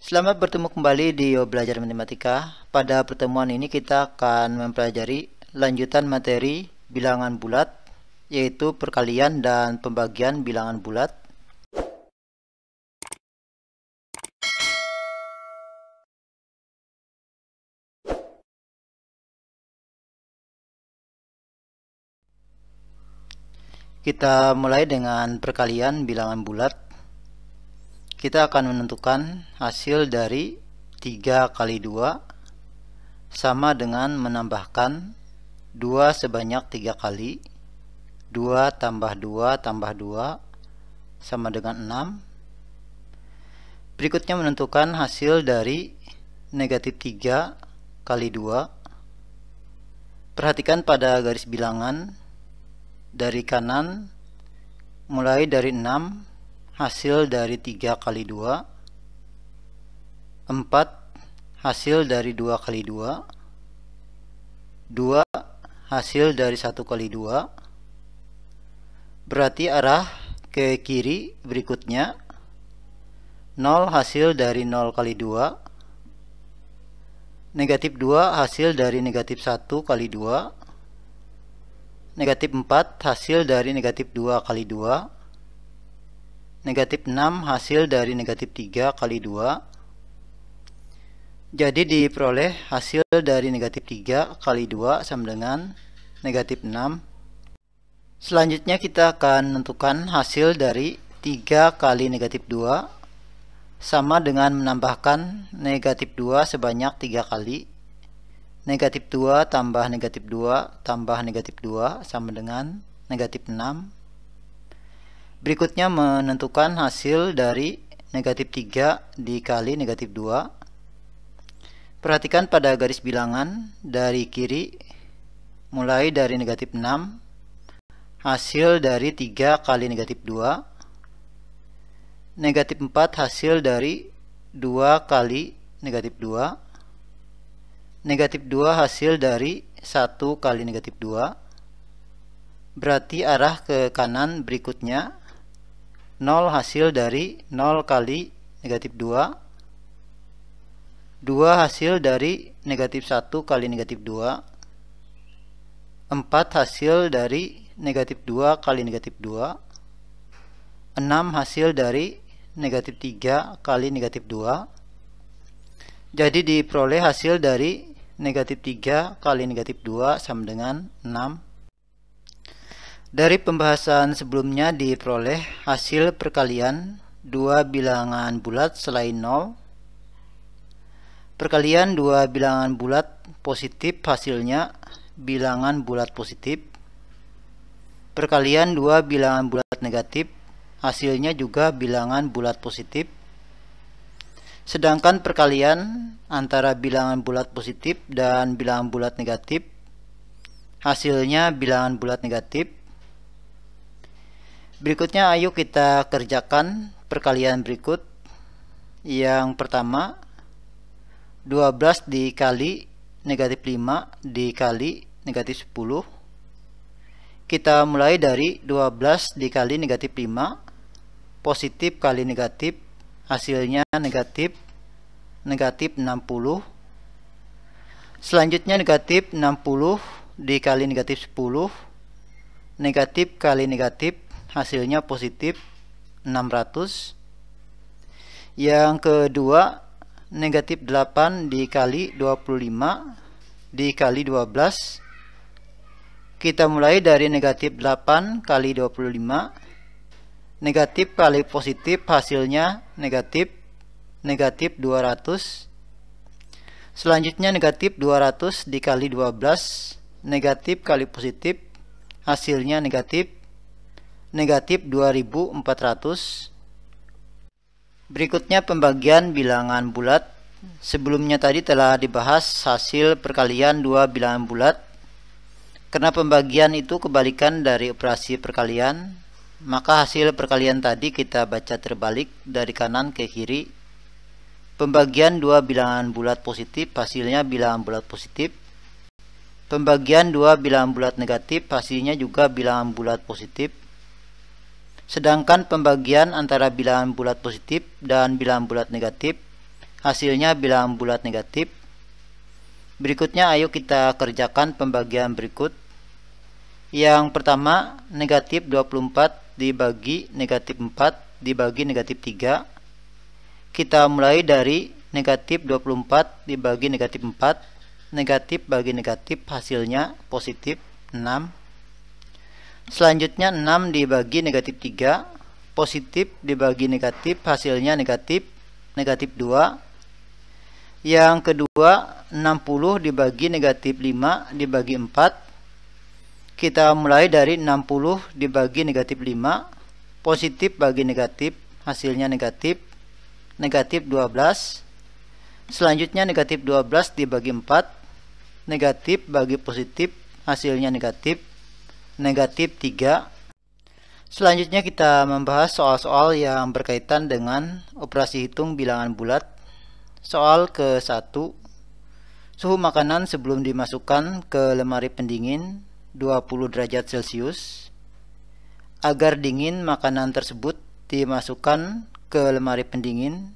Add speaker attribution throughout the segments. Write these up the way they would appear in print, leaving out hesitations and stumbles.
Speaker 1: Selamat bertemu kembali di Yo Belajar Matematika. Pada pertemuan ini kita akan mempelajari lanjutan materi bilangan bulat, yaitu perkalian dan pembagian bilangan bulat. Kita mulai dengan perkalian bilangan bulat. Kita akan menentukan hasil dari 3 kali 2 sama dengan menambahkan 2 sebanyak 3 kali. 2 tambah 2 tambah 2 sama dengan 6. Berikutnya menentukan hasil dari negatif 3 kali 2. Perhatikan pada garis bilangan dari kanan mulai dari 6, hasil dari 3 kali 2, 4 hasil dari 2 kali 2, 2 hasil dari 1 kali 2. Berarti arah ke kiri berikutnya 0 hasil dari 0 kali 2, negatif 2 hasil dari negatif 1 kali 2, negatif 4 hasil dari negatif 2 kali 2, negatif 6 hasil dari negatif 3 kali 2. Jadi diperoleh hasil dari negatif 3 kali 2 sama dengan negatif 6. Selanjutnya kita akan menentukan hasil dari 3 kali negatif 2 sama dengan menambahkan negatif 2 sebanyak 3 kali. Negatif 2 tambah negatif 2 tambah negatif 2 sama dengan negatif 6. Berikutnya menentukan hasil dari negatif 3 dikali negatif 2. Perhatikan pada garis bilangan dari kiri mulai dari negatif 6, hasil dari 3 kali negatif 2, negatif 4 hasil dari 2 kali negatif 2, negatif 2 hasil dari 1 kali negatif 2. Berarti arah ke kanan berikutnya 0 hasil dari 0 kali negatif 2, 2 hasil dari negatif 1 kali negatif 2, 4 hasil dari negatif 2 kali negatif 2, 6 hasil dari negatif 3 kali negatif 2. Jadi diperoleh hasil dari negatif 3 kali negatif 2 sama dengan 6. Dari pembahasan sebelumnya diperoleh hasil perkalian 2 bilangan bulat selain 0. Perkalian 2 bilangan bulat positif hasilnya bilangan bulat positif. Perkalian 2 bilangan bulat negatif hasilnya juga bilangan bulat positif. Sedangkan perkalian antara bilangan bulat positif dan bilangan bulat negatif hasilnya bilangan bulat negatif. Berikutnya ayo kita kerjakan perkalian berikut. Yang pertama 12 dikali negatif 5 dikali negatif 10. Kita mulai dari 12 dikali negatif 5, positif kali negatif, hasilnya negatif 60. Selanjutnya negatif 60 dikali negatif 10, negatif kali negatif, hasilnya positif 600. Yang kedua negatif 8 dikali 25 dikali 12. Kita mulai dari negatif 8 kali 25, negatif kali positif, hasilnya negatif 200. Selanjutnya negatif 200 dikali 12, negatif kali positif, hasilnya negatif 2400. Berikutnya pembagian bilangan bulat. Sebelumnya tadi telah dibahas hasil perkalian 2 bilangan bulat. Karena pembagian itu kebalikan dari operasi perkalian, maka hasil perkalian tadi kita baca terbalik dari kanan ke kiri. Pembagian 2 bilangan bulat positif hasilnya bilangan bulat positif. Pembagian 2 bilangan bulat negatif hasilnya juga bilangan bulat positif. Sedangkan pembagian antara bilangan bulat positif dan bilangan bulat negatif hasilnya bilangan bulat negatif. Berikutnya ayo kita kerjakan pembagian berikut. Yang pertama, negatif 24 dibagi negatif 4 dibagi negatif 3. Kita mulai dari negatif 24 dibagi negatif 4. Negatif bagi negatif, hasilnya positif 6. Selanjutnya 6 dibagi negatif 3. Positif dibagi negatif, hasilnya negatif 2. Yang kedua, 60 dibagi negatif 5 dibagi 4. Kita mulai dari 60 dibagi negatif 5. Positif bagi negatif, hasilnya negatif 12. Selanjutnya negatif 12 dibagi 4. Negatif bagi positif, hasilnya negatif 3. Selanjutnya kita membahas soal-soal yang berkaitan dengan operasi hitung bilangan bulat. Soal ke-1, suhu makanan sebelum dimasukkan ke lemari pendingin 20 derajat Celcius. Agar dingin, makanan tersebut dimasukkan ke lemari pendingin.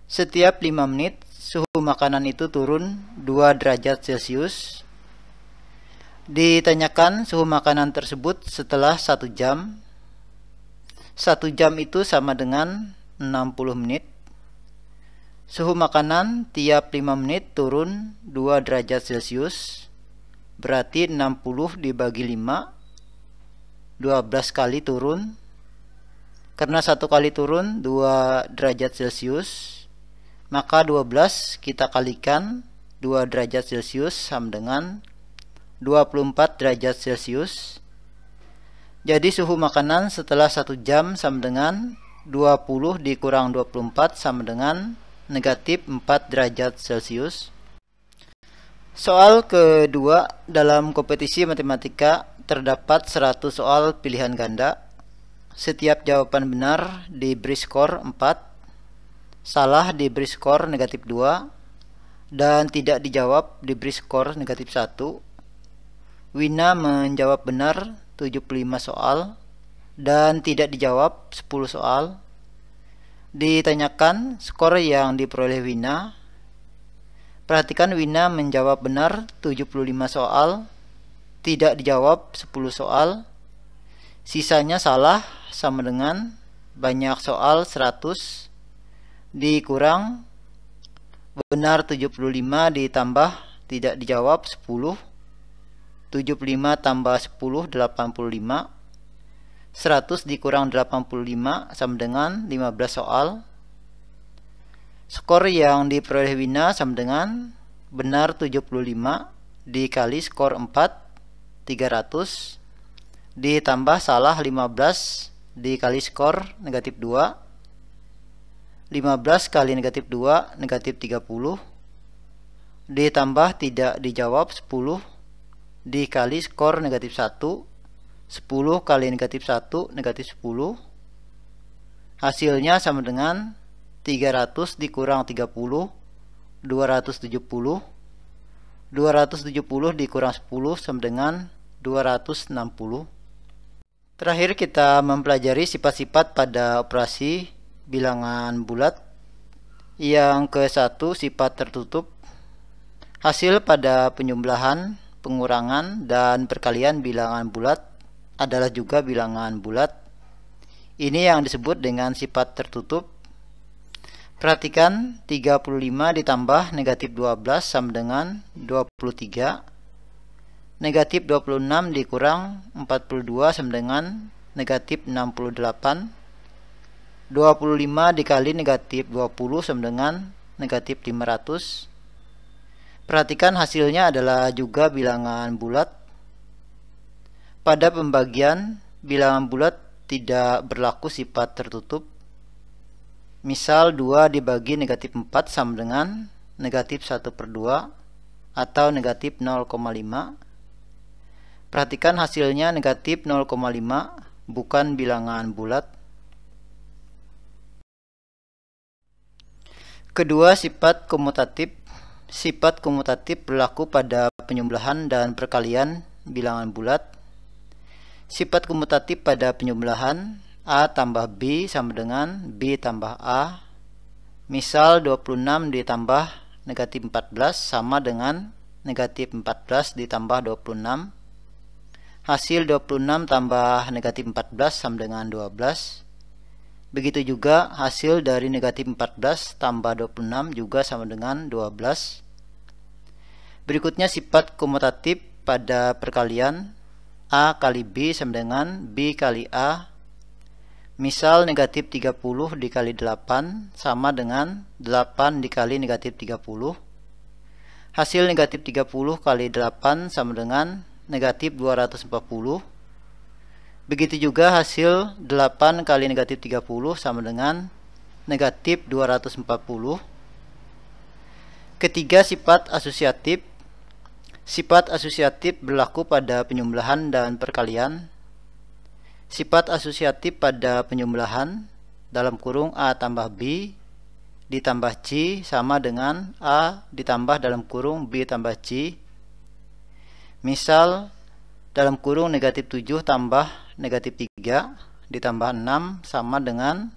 Speaker 1: Setiap 5 menit suhu makanan itu turun 2 derajat Celcius. Ditanyakan suhu makanan tersebut setelah 1 jam. 1 jam itu sama dengan 60 menit. Suhu makanan tiap 5 menit turun 2 derajat Celcius. Berarti 60 dibagi 5, 12 kali turun. Karena 1 kali turun 2 derajat Celcius, maka 12 kita kalikan 2 derajat Celcius sama dengan 24 derajat Celcius. Jadi suhu makanan setelah 1 jam sama dengan 20 dikurang 24 sama dengan negatif 4 derajat Celcius. Soal kedua, dalam kompetisi matematika terdapat 100 soal pilihan ganda. Setiap jawaban benar diberi skor 4, salah diberi skor negatif 2, dan tidak dijawab diberi skor negatif 1. Wina menjawab benar 75 soal dan tidak dijawab 10 soal. Ditanyakan skor yang diperoleh Wina. Perhatikan, Wina menjawab benar 75 soal, tidak dijawab 10 soal. Sisanya salah sama dengan banyak soal 100 dikurang benar 75 ditambah tidak dijawab 10. 75 tambah 10 85. 100 dikurang 85 sama dengan 15 soal. Skor yang diperoleh Wina sama dengan benar 75 dikali skor 4, 300, ditambah salah 15 dikali skor negatif 2. 15 kali negatif 2, negatif 30, ditambah tidak dijawab 10 dikali skor negatif 1. 10 kali negatif 1, negatif 10. Hasilnya sama dengan 300 dikurang 30, 270. 270 dikurang 10 sama dengan 260. Terakhir kita mempelajari sifat-sifat pada operasi bilangan bulat. Yang ke-1, sifat tertutup. Hasil pada penjumlahan, pengurangan, dan perkalian bilangan bulat adalah juga bilangan bulat. Ini yang disebut dengan sifat tertutup. Perhatikan, 35 ditambah negatif 12 sama dengan 23. Negatif 26 dikurang 42 sama dengan negatif 68. 25 dikali negatif 20 sama dengan negatif 500. Perhatikan, hasilnya adalah juga bilangan bulat. Pada pembagian, bilangan bulat tidak berlaku sifat tertutup. Misal 2 dibagi negatif 4 sama dengan negatif 1/2 atau negatif 0,5. Perhatikan, hasilnya negatif 0,5, bukan bilangan bulat. Kedua, sifat komutatif. Sifat komutatif berlaku pada penjumlahan dan perkalian bilangan bulat. Sifat komutatif pada penjumlahan A tambah B sama dengan B tambah A. Misal 26 ditambah negatif 14 sama dengan negatif 14 ditambah 26. Hasil 26 tambah negatif 14 sama dengan 12. Begitu juga hasil dari negatif 14 tambah 26 juga sama dengan 12. Berikutnya sifat komutatif pada perkalian. A kali B sama dengan B kali A. Misal negatif 30 dikali 8 sama dengan 8 dikali negatif 30. Hasil negatif 30 kali 8 sama dengan negatif 240. Begitu juga hasil 8 kali negatif 30 sama dengan negatif 240. Ketiga, sifat asosiatif. Sifat asosiatif berlaku pada penjumlahan dan perkalian. Sifat asosiatif pada penjumlahan dalam kurung A tambah B ditambah C sama dengan A ditambah dalam kurung B tambah C. Misal dalam kurung negatif 7 tambah negatif 3 ditambah 6 sama dengan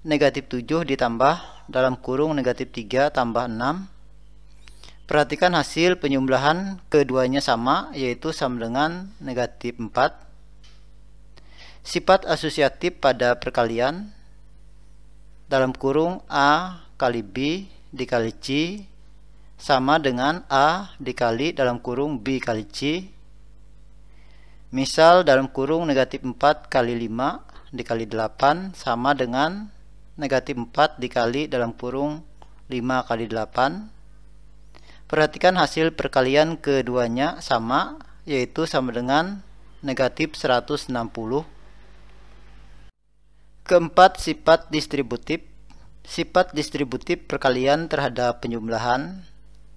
Speaker 1: negatif 7 ditambah dalam kurung negatif 3 tambah 6. Perhatikan hasil penjumlahan keduanya sama, yaitu sama dengan negatif 4. Sifat asosiatif pada perkalian dalam kurung A kali B dikali C sama dengan A dikali dalam kurung B kali C. Misal dalam kurung negatif 4 kali 5 dikali 8 sama dengan negatif 4 dikali dalam kurung 5 kali 8. Perhatikan hasil perkalian keduanya sama, yaitu sama dengan negatif 160. Keempat, sifat distributif. Sifat distributif perkalian terhadap penjumlahan.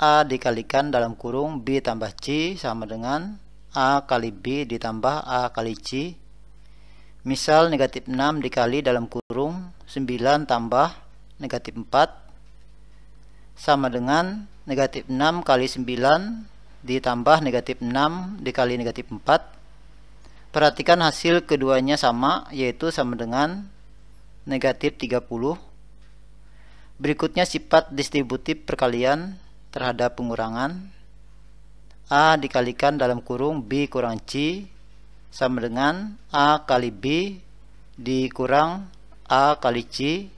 Speaker 1: A dikalikan dalam kurung B tambah C sama dengan A kali B ditambah A kali C. Misal negatif 6 dikali dalam kurung 9 tambah negatif 4 sama dengan negatif 6 kali 9 ditambah negatif 6 dikali negatif 4. Perhatikan hasil keduanya sama, yaitu sama dengan negatif 30. Berikutnya sifat distributif perkalian terhadap pengurangan. A dikalikan dalam kurung B kurang C sama dengan A kali B dikurang A kali C.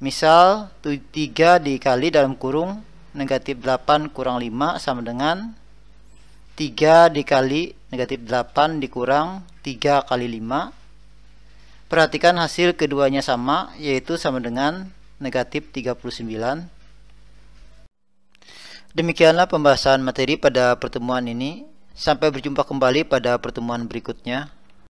Speaker 1: Misal 3 dikali dalam kurung negatif 8 kurang 5 sama dengan 3 dikali negatif 8 dikurang 3 kali 5. Perhatikan hasil keduanya sama, yaitu sama dengan negatif 39. Demikianlah pembahasan materi pada pertemuan ini. Sampai berjumpa kembali pada pertemuan berikutnya.